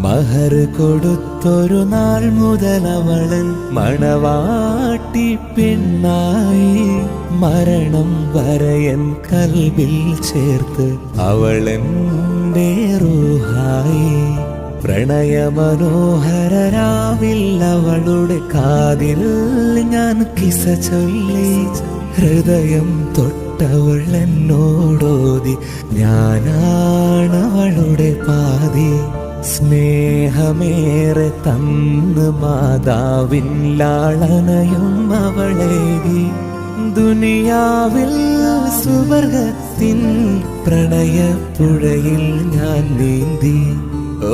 മഹർ കൊടുത്തൊരു നാൾ മുതൽ അവളൻ മണവാട്ടി പെണ്ണായി. മരണം വരയൻ കൽബിൽ ചേർത്ത് അവളെന്റെ റൂഹായി. പ്രണയമനോഹരരാവിൽ അവളുടെ കാതിൽ ഞാൻ കിസ ചൊല്ലി. ഹൃദയം തൊട്ടവൾ എന്നോടോതി ഞാനാണവളുടെ പാതി. സ്നേഹമേറെ തന്ന് മാതാവിൻ ലാളനയും അവളേകി. ദുനിയാവിൽ സുവർഗത്തിൻ പ്രണയപ്പുഴയിൽ ഞാൻ നീന്തി. ഓ